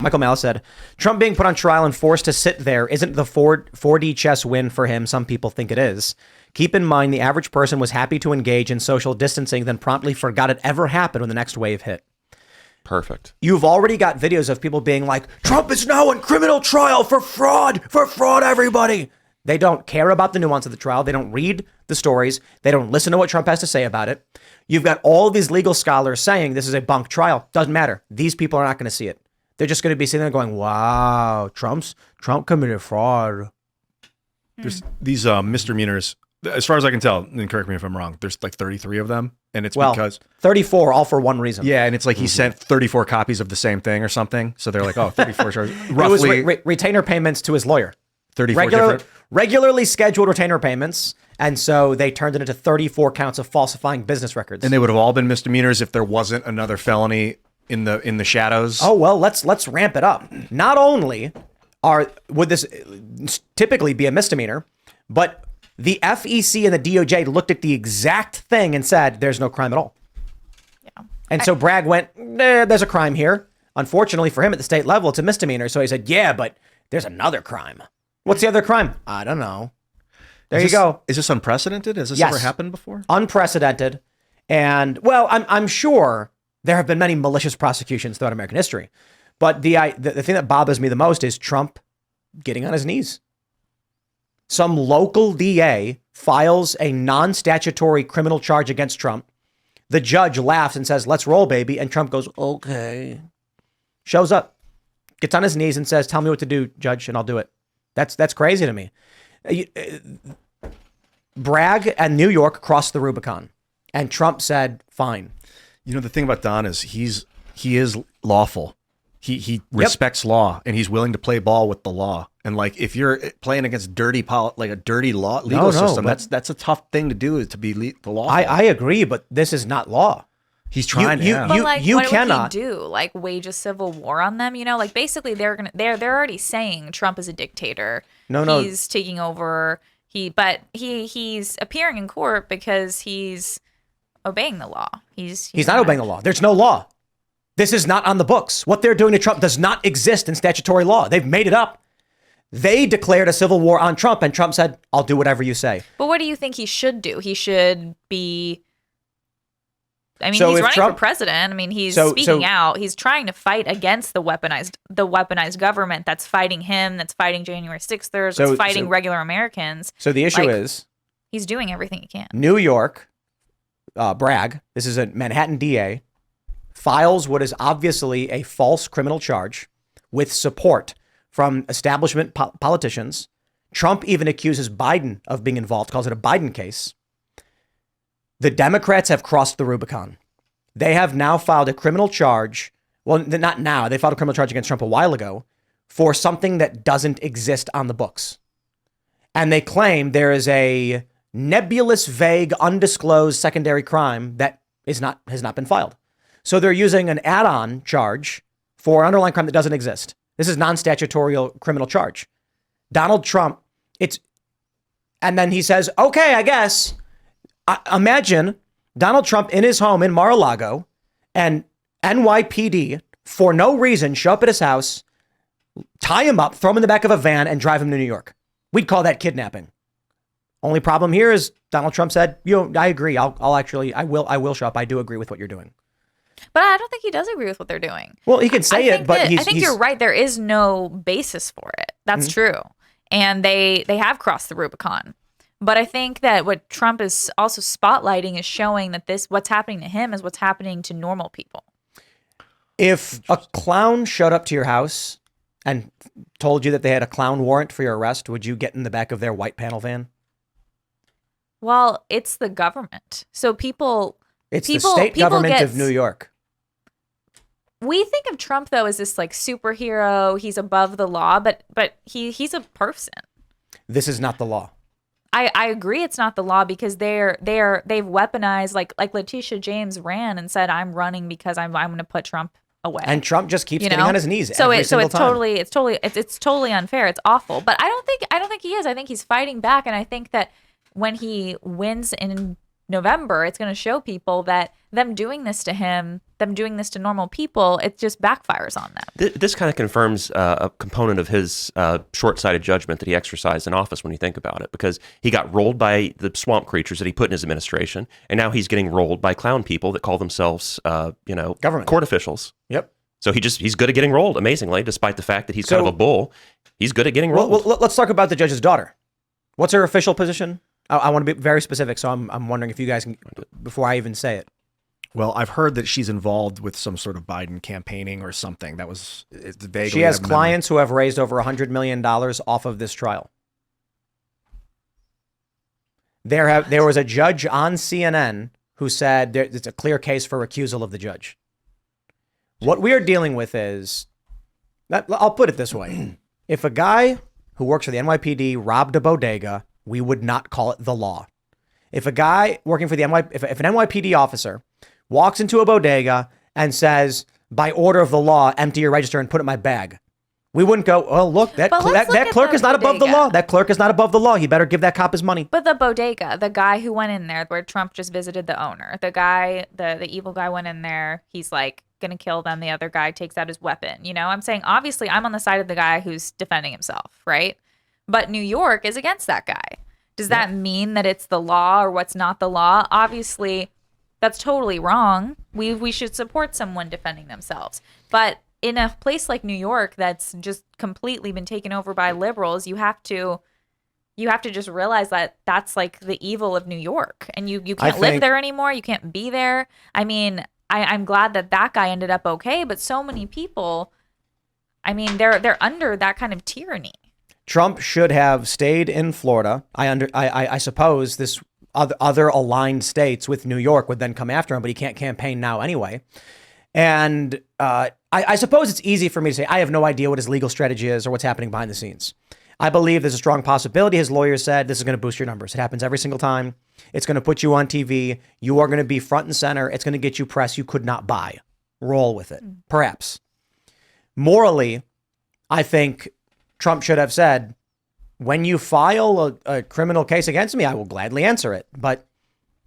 Michael Malice said, Trump being put on trial and forced to sit there isn't the 4D chess win for him. Some people think it is. Keep in mind, the average person was happy to engage in social distancing, then promptly forgot it ever happened when the next wave hit. Perfect. You've already got videos of people being like, Trump is now on criminal trial for fraud, everybody. They don't care about the nuance of the trial. They don't read the stories. They don't listen to what Trump has to say about it. You've got all these legal scholars saying this is a bunk trial. Doesn't matter. These people are not going to see it. They're just going to be sitting there going, wow, Trump committed fraud. There's these misdemeanors, as far as I can tell, and correct me if I'm wrong, there's like 33 of them. And it's because 34, all for one reason. Yeah, and it's like he sent 34 copies of the same thing or something. So they're like, oh, 34 charges. Roughly. It was retainer payments to his lawyer. 34 regularly scheduled retainer payments. And so they turned it into 34 counts of falsifying business records. And they would have all been misdemeanors if there wasn't another felony in the shadows. Oh, well, let's ramp it up. Not only would this typically be a misdemeanor, but the FEC and the DOJ looked at the exact thing and said, there's no crime at all. Yeah. And so Bragg went, there's a crime here. Unfortunately for him at the state level, it's a misdemeanor. So he said, yeah, but there's another crime. What's the other crime? I don't know. There you go. Is this unprecedented? Has this ever happened before? Unprecedented. And well, I'm sure there have been many malicious prosecutions throughout American history. But the thing that bothers me the most is Trump getting on his knees. Some local DA files a non-statutory criminal charge against Trump. The judge laughs and says, let's roll, baby. And Trump goes, okay. Shows up, gets on his knees and says, tell me what to do, judge, and I'll do it. That's crazy to me. Bragg and New York crossed the Rubicon, and Trump said, fine. You know, the thing about Don is he is lawful. He respects law, and he's willing to play ball with the law. And like, if you're playing against a dirty legal system, that's a tough thing to do, is to be the law. I agree, but this is not law. He's trying But like, what would he do? Like, wage a civil war on them? You know, like basically they're already saying Trump is a dictator. No, he's taking over. He's appearing in court because he's obeying the law. He's not obeying the law. There's no law. This is not on the books. What they're doing to Trump does not exist in statutory law. They've made it up. They declared a civil war on Trump, and Trump said, I'll do whatever you say. But what do you think he should do? He should be... I mean, So he's if running Trump- for president. I mean, he's So- speaking so- out. He's trying to fight against the weaponized government that's fighting him, that's fighting January 6th, that's fighting regular Americans. So the issue Like, is... He's doing everything he can. New York, Bragg, this is a Manhattan DA, files what is obviously a false criminal charge with support from establishment politicians. Trump even accuses Biden of being involved, calls it a Biden case. The Democrats have crossed the Rubicon. They have now filed a criminal charge. Well, not now. They filed a criminal charge against Trump a while ago for something that doesn't exist on the books. And they claim there is a nebulous, vague, undisclosed secondary crime that has not been filed. So they're using an add-on charge for an underlying crime that doesn't exist. This is non-statutory criminal charge. Donald Trump, and then he says, okay, I guess. Imagine Donald Trump in his home in Mar-a-Lago and NYPD, for no reason, show up at his house, tie him up, throw him in the back of a van, and drive him to New York. We'd call that kidnapping. Only problem here is Donald Trump said, I agree. I will show up. I do agree with what you're doing. But I don't think he does agree with what they're doing. Well, he can say it, but I think you're right. There is no basis for it. That's true. And they have crossed the Rubicon. But I think that what Trump is also spotlighting is showing that what's happening to him is what's happening to normal people. If a clown showed up to your house and told you that they had a clown warrant for your arrest, would you get in the back of their white panel van? Well, it's the government. So It's the state government of New York. We think of Trump, though, as this like superhero. He's above the law, but he's a person. This is not the law. I agree it's not the law because they've weaponized like Letitia James ran and said, I'm running because I'm going to put Trump away. And Trump just keeps getting on his knees so every it's single time. It's totally unfair. It's awful. But I don't think he is. I think he's fighting back, and I think that when he wins in November, it's going to show people that them doing this to him, them doing this to normal people, it just backfires on them. This kind of confirms a component of his short-sighted judgment that he exercised in office when you think about it, because he got rolled by the swamp creatures that he put in his administration, and now he's getting rolled by clown people that call themselves, government court officials. Yep. So he's good at getting rolled, amazingly, despite the fact that he's kind of a bull. He's good at getting rolled. Well, let's talk about the judge's daughter. What's her official position? I want to be very specific, so I'm wondering if you guys can, before I even say it. Well, I've heard that she's involved with some sort of Biden campaigning or something. That was vaguely. She has clients who have raised over $100 million off of this trial. There was a judge on CNN who said it's a clear case for recusal of the judge. What we are dealing with is, I'll put it this way. If a guy who works for the NYPD robbed a bodega, we would not call it the law. If a guy working for the if an NYPD officer walks into a bodega and says, by order of the law, empty your register and put it in my bag, we wouldn't go, oh, look, that clerk is not above the law. That clerk is not above the law. He better give that cop his money. But the bodega, the guy who went in there where Trump just visited the owner, the guy, the evil guy went in there. He's like going to kill them. The other guy takes out his weapon. You know, I'm saying, obviously, I'm on the side of the guy who's defending himself, right? But New York is against that guy. Does that mean that it's the law or what's not the law? Obviously, that's totally wrong. We should support someone defending themselves. But in a place like New York that's just completely been taken over by liberals, you have to just realize that that's like the evil of New York. And you can't live there anymore. You can't be there. I mean, I'm glad that guy ended up okay, but so many people, I mean, they're under that kind of tyranny. Trump should have stayed in Florida. I suppose this other aligned states with New York would then come after him, but he can't campaign now anyway. And I suppose it's easy for me to say, I have no idea what his legal strategy is or what's happening behind the scenes. I believe there's a strong possibility. His lawyer said this is going to boost your numbers. It happens every single time. It's going to put you on TV. You are going to be front and center. It's going to get you press you could not buy. Roll with it. Perhaps. Morally, I think Trump should have said, when you file a criminal case against me, I will gladly answer it. But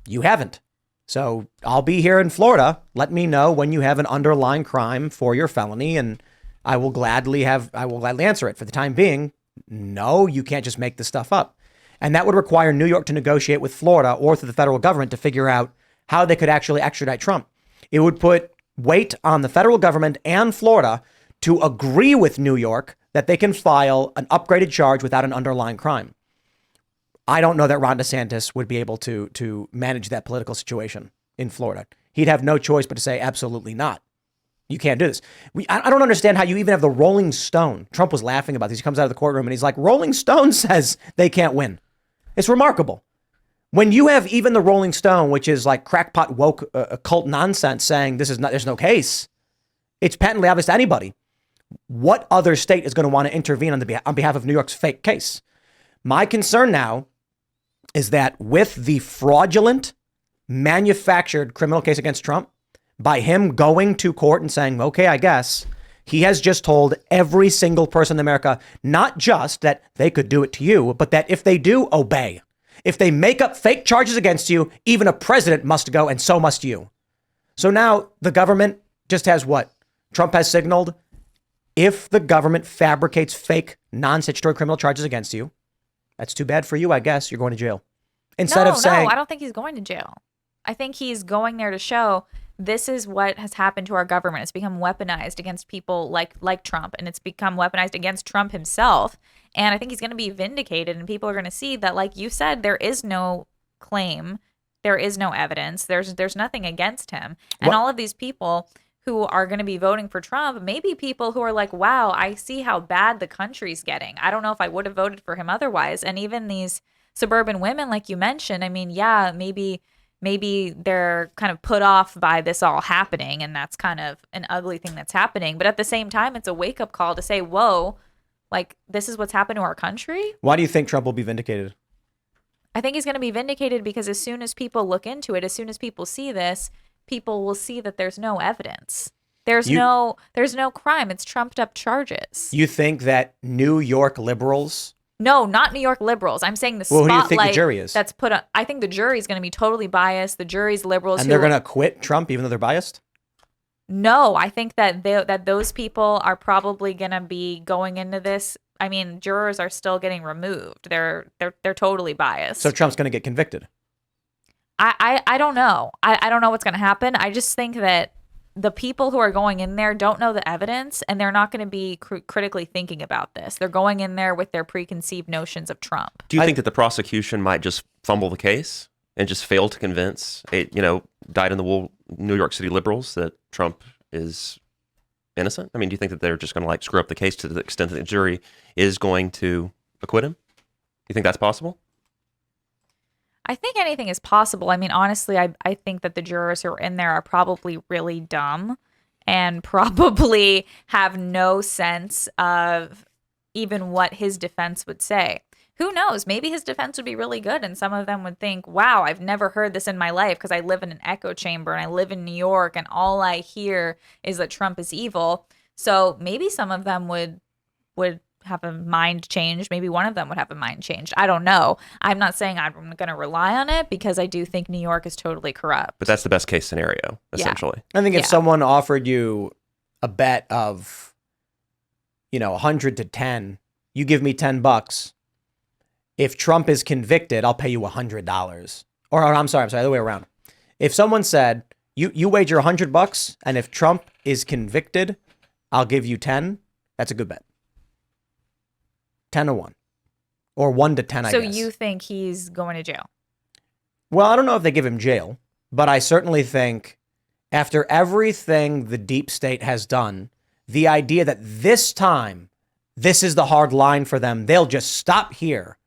you haven't. So I'll be here in Florida. Let me know when you have an underlying crime for your felony, and I will gladly answer it. For the time being, no, you can't just make this stuff up. And that would require New York to negotiate with Florida or through the federal government to figure out how they could actually extradite Trump. It would put weight on the federal government and Florida to agree with New York that they can file an upgraded charge without an underlying crime. I don't know that Ron DeSantis would be able to manage that political situation in Florida. He'd have no choice but to say, absolutely not. You can't do this. I don't understand how you even have the Rolling Stone. Trump was laughing about this. He comes out of the courtroom and he's like, Rolling Stone says they can't win. It's remarkable. When you have even the Rolling Stone, which is like crackpot woke occult nonsense, saying there's no case, it's patently obvious to anybody. What other state is going to want to intervene on behalf of New York's fake case? My concern now is that with the fraudulent, manufactured criminal case against Trump, by him going to court and saying, okay, I guess, he has just told every single person in America, not just that they could do it to you, but that if they do, obey. If they make up fake charges against you, even a president must go, and so must you. So now the government just has what? Trump has signaled, if the government fabricates fake non-statutory criminal charges against you, that's too bad for you, I guess. You're going to jail. Instead of saying... No, I don't think he's going to jail. I think he's going there to show this is what has happened to our government. It's become weaponized against people like Trump, and it's become weaponized against Trump himself. And I think he's going to be vindicated, and people are going to see that, like you said, there is no claim. There is no evidence. There's nothing against him. And all of these people who are going to be voting for Trump, maybe people who are like, wow, I see how bad the country's getting. I don't know if I would have voted for him otherwise. And even these suburban women, like you mentioned, I mean, yeah, maybe they're kind of put off by this all happening, and that's kind of an ugly thing that's happening. But at the same time, it's a wake-up call to say, whoa, like, this is what's happened to our country? Why do you think Trump will be vindicated? I think he's going to be vindicated because as soon as people look into it, as soon as people see this, people will see that there's no evidence. There's no crime. It's trumped up charges. You think that New York liberals No, not New York liberals. I'm saying the Well, who do you spotlight think the jury is? that's put on. I think the jury is going to be totally biased. The jury's liberals. And they're going to acquit Trump even though they're biased? No, I think that that those people are probably going to be going into this. I mean, jurors are still getting removed. They're totally biased. So Trump's going to get convicted. I don't know. I don't know what's going to happen. I just think that the people who are going in there don't know the evidence, and they're not going to be critically thinking about this. They're going in there with their preconceived notions of Trump. Do you think that the prosecution might just fumble the case and just fail to convince, dyed-in-the-wool New York City liberals that Trump is innocent? I mean, do you think that they're just going to like screw up the case to the extent that the jury is going to acquit him? Do you think that's possible? I think anything is possible. I mean, honestly, I think that the jurors who are in there are probably really dumb and probably have no sense of even what his defense would say. Who knows? Maybe his defense would be really good, and some of them would think, wow, I've never heard this in my life because I live in an echo chamber and I live in New York and all I hear is that Trump is evil. So maybe some of them would have a mind change. Maybe one of them would have a mind change. I don't know. I'm not saying I'm going to rely on it because I do think New York is totally corrupt. But that's the best case scenario, essentially. I think if someone offered you a bet of, 100 to 10, you give me $10. If Trump is convicted, I'll pay you $100. Or I'm sorry, the other way around. If someone said, you wager $100, and if Trump is convicted, I'll give you 10, that's a good bet. 10 to 1. Or 1 to 10, I guess. So you think he's going to jail? Well, I don't know if they give him jail, but I certainly think after everything the deep state has done, the idea that this time, this is the hard line for them, they'll just stop here,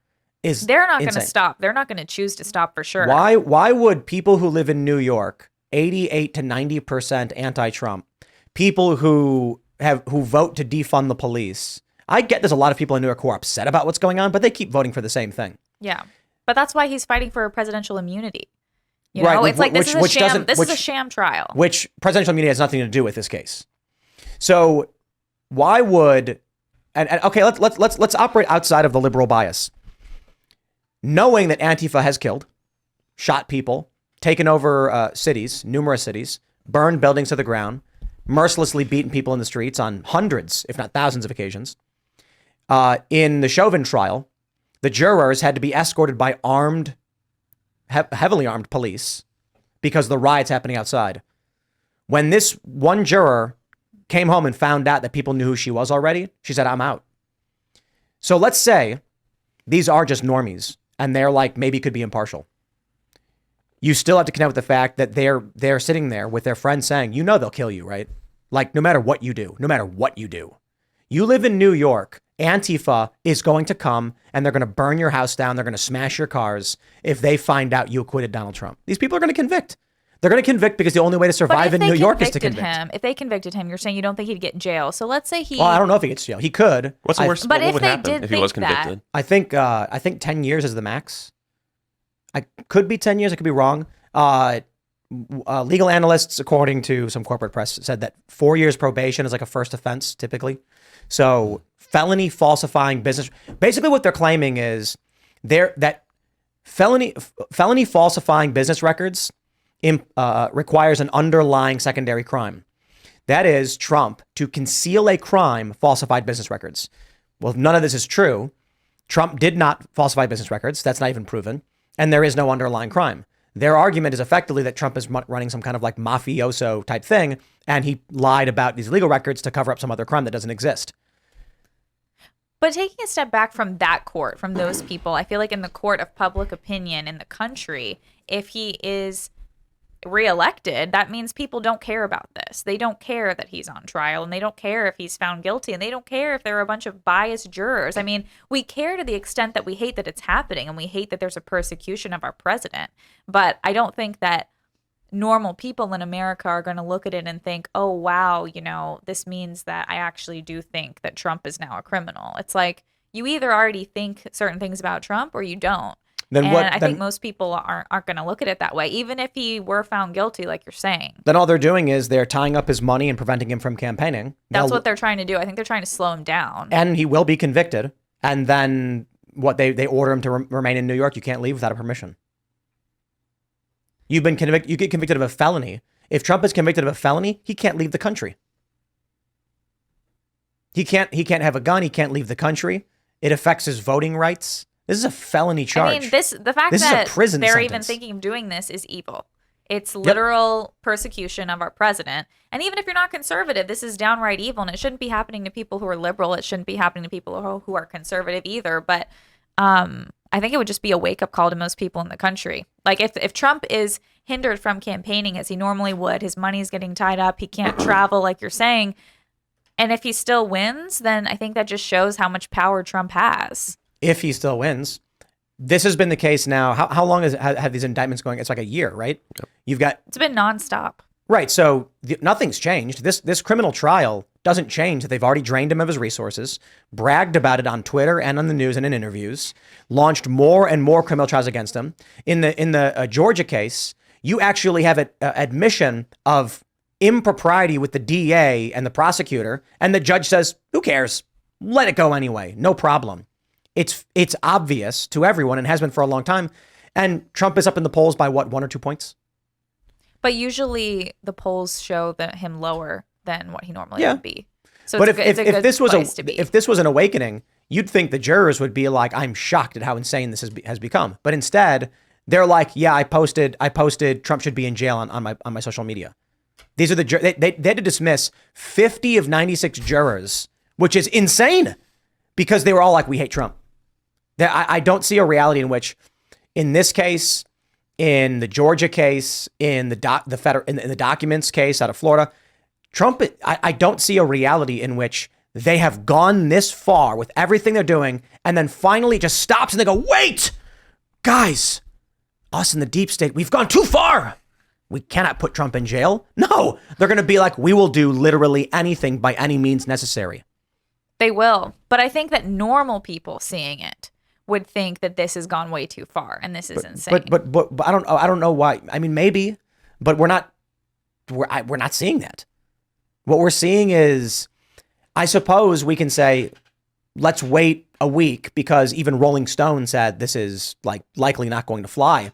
is They're not going to insane. stop. They're not going to choose to stop for sure. Why would people who live in New York, 88 to 90% anti-Trump, people who vote to defund the police, I get there's a lot of people in New York who are upset about what's going on, but they keep voting for the same thing. Yeah. But that's why he's fighting for presidential immunity. You Right, know, it's like this is a which sham. doesn't- This is a which- sham trial. Which presidential immunity has nothing to do with this case. So why would and okay, let's operate outside of the liberal bias. Knowing that Antifa has killed, shot people, taken over cities, numerous cities, burned buildings to the ground, mercilessly beaten people in the streets on hundreds, if not thousands of occasions. In the Chauvin trial, the jurors had to be escorted by heavily armed police because of the riots happening outside. When this one juror came home and found out that people knew who she was already, she said, I'm out. So let's say these are just normies and they're like, maybe could be impartial. You still have to connect with the fact that they're sitting there with their friends saying, they'll kill you, right? Like no matter what you do, you live in New York, Antifa is going to come and they're going to burn your house down. They're going to smash your cars if they find out you acquitted Donald Trump. These people are going to convict. They're going to convict because the only way to survive in New York is to convict him. If they convicted him, you're saying you don't think he'd get in jail. So let's say he. Well, I don't know if he gets jail. He could. What's the worst? But what if would they happen did if he was think that- convicted? I think 10 years is the max. I could be 10 years. I could be wrong. Legal analysts, according to some corporate press, said that 4 years probation is like a first offense typically. So felony falsifying business. Basically, what they're claiming is that felony falsifying business records requires an underlying secondary crime. That is, Trump, to conceal a crime, falsified business records. Well, none of this is true. Trump did not falsify business records. That's not even proven. And there is no underlying crime. Their argument is effectively that Trump is running some kind of like mafioso type thing, and he lied about these legal records to cover up some other crime that doesn't exist. But taking a step back from that court, from those people, I feel like in the court of public opinion in the country, if he is reelected, that means people don't care about this. They don't care that he's on trial, and they don't care if he's found guilty, and they don't care if there are a bunch of biased jurors. I mean, we care to the extent that we hate that it's happening, and we hate that there's a persecution of our president. But I don't think that normal people in America are going to look at it and think, oh, wow, this means that I actually do think that Trump is now a criminal. It's like you either already think certain things about Trump or you don't. I think most people aren't going to look at it that way, even if he were found guilty, like you're saying. Then all they're doing is they're tying up his money and preventing him from campaigning. That's what they're trying to do. I think they're trying to slow him down. And he will be convicted. And then they order him to remain in New York. You can't leave without a permission. You get convicted of a felony. If Trump is convicted of a felony, he can't leave the country. He can't have a gun. He can't leave the country. It affects his voting rights. This is a felony charge. I mean, the fact This is a that prison they're sentence. even thinking of doing this is evil. It's literal persecution of our president. And even if you're not conservative, this is downright evil, and it shouldn't be happening to people who are liberal. It shouldn't be happening to people who are conservative either. But I think it would just be a wake-up call to most people in the country. Like, if Trump is hindered from campaigning as he normally would, his money's getting tied up, he can't travel like you're saying, and if he still wins, then I think that just shows how much power Trump has. If he still wins. This has been the case now. How long have these indictments going? It's like a year, right? Yep. It's been nonstop. Right. So nothing's changed. This criminal trial doesn't change that they've already drained him of his resources, bragged about it on Twitter and on the news and in interviews, launched more and more criminal trials against him. In the Georgia case, you actually have an admission of impropriety with the DA and the prosecutor, and the judge says, "Who cares? Let it go anyway. No problem." It's obvious to everyone and has been for a long time. And Trump is up in the polls by what, 1 or 2 points? But usually the polls show that him lower than what he normally would be. So but it's a good place to be. If this was an awakening, you'd think the jurors would be like, "I'm shocked at how insane this has become." But instead, they're like, "Yeah, I posted Trump should be in jail on my social media." These are they had to dismiss 50 of 96 jurors, which is insane, because they were all like, "We hate Trump." I don't see a reality in which, in this case, in the Georgia case, in the documents case out of Florida, Trump, I don't see a reality in which they have gone this far with everything they're doing, and then finally it just stops and they go, "Wait, guys, us in the deep state, we've gone too far. We cannot put Trump in jail." No, they're going to be like, "We will do literally anything by any means necessary." They will. But I think that normal people seeing it would think that this has gone way too far and this is insane. But I don't know why. I mean, maybe, but we're not seeing that. What we're seeing is, I suppose we can say, let's wait a week because even Rolling Stone said this is likely not going to fly.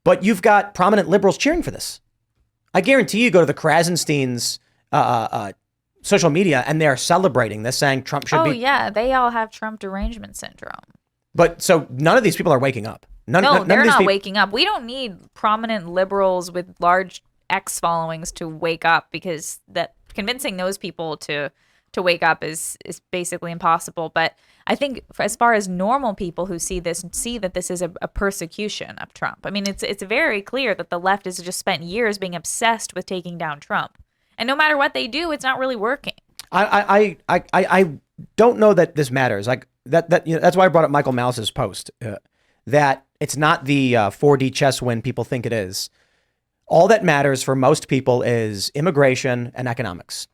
But you've got prominent liberals cheering for this. I guarantee you go to the Krasenstein's social media and they're celebrating this, saying Trump should be. Oh yeah, they all have Trump derangement syndrome. But so none of these people are waking up. None they're of these not waking up. We don't need prominent liberals with large X followings to wake up, because that convincing those people to wake up is basically impossible. But I think as far as normal people who see that this is a persecution of Trump. I mean, it's very clear that the left has just spent years being obsessed with taking down Trump. And no matter what they do, it's not really working. I don't know that this matters. Like that that's why I brought up Michael Malice's post, that it's not the 4D chess win people think it is. All that matters for most people is immigration and economics.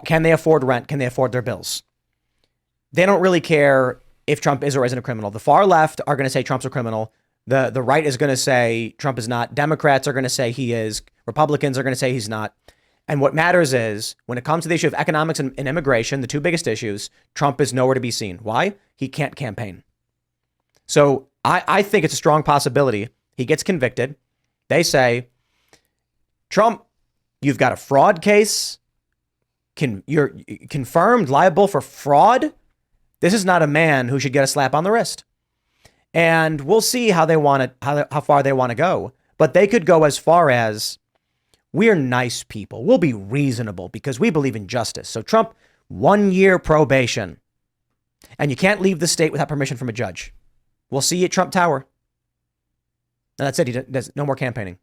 Can they afford rent? Can they afford their bills? They don't really care if Trump is or isn't a criminal. The far left are going to say Trump's a criminal. The right is going to say Trump is not. Democrats are going to say he is. Republicans are going to say he's not. And what matters is, when it comes to the issue of economics and immigration, the two biggest issues, Trump is nowhere to be seen. Why? He can't campaign. So I think it's a strong possibility he gets convicted. They say, "Trump, you've got a fraud case. You're confirmed liable for fraud. This is not a man who should get a slap on the wrist." And we'll see how far they want to go. But they could go as far as, "We're nice people. We'll be reasonable because we believe in justice. So Trump, 1 year probation. And you can't leave the state without permission from a judge. We'll see you at Trump Tower." And that's it. He does no more campaigning.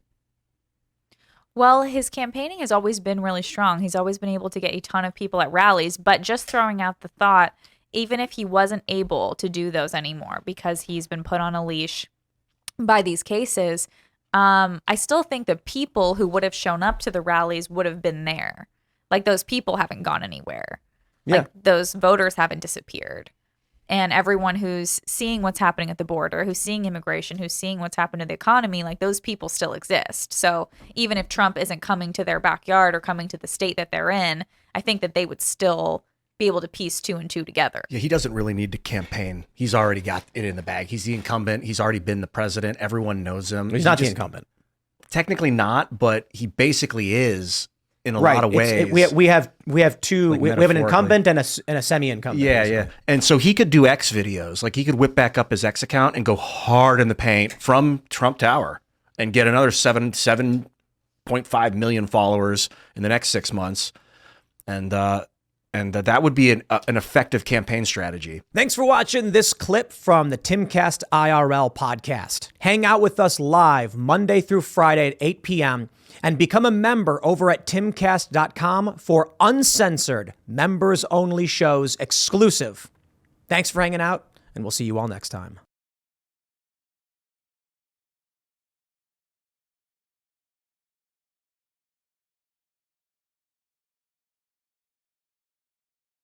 Well, his campaigning has always been really strong. He's always been able to get a ton of people at rallies, but just throwing out the thought, even if he wasn't able to do those anymore because he's been put on a leash by these cases, I still think the people who would have shown up to the rallies would have been there. Like, those people haven't gone anywhere. Yeah. Like, those voters haven't disappeared. And everyone who's seeing what's happening at the border, who's seeing immigration, who's seeing what's happened to the economy, like, those people still exist. So even if Trump isn't coming to their backyard or coming to the state that they're in, I think that they would still be able to piece 2 and 2 together. Yeah, he doesn't really need to campaign. He's already got it in the bag. He's the incumbent. He's already been the president. Everyone knows him. He's not the incumbent. Technically not, but he basically is in a lot of ways. We have two. Like we have an incumbent and a semi-incumbent. Yeah, basically. yeah. And so he could do X videos. Like he could whip back up his X account and go hard in the paint from Trump Tower and get another 7.5 million followers in the next 6 months. And that would be an effective campaign strategy. Thanks for watching this clip from the Timcast IRL podcast. Hang out with us live Monday through Friday at 8 p.m. and become a member over at timcast.com for uncensored, members-only shows exclusive. Thanks for hanging out, and we'll see you all next time.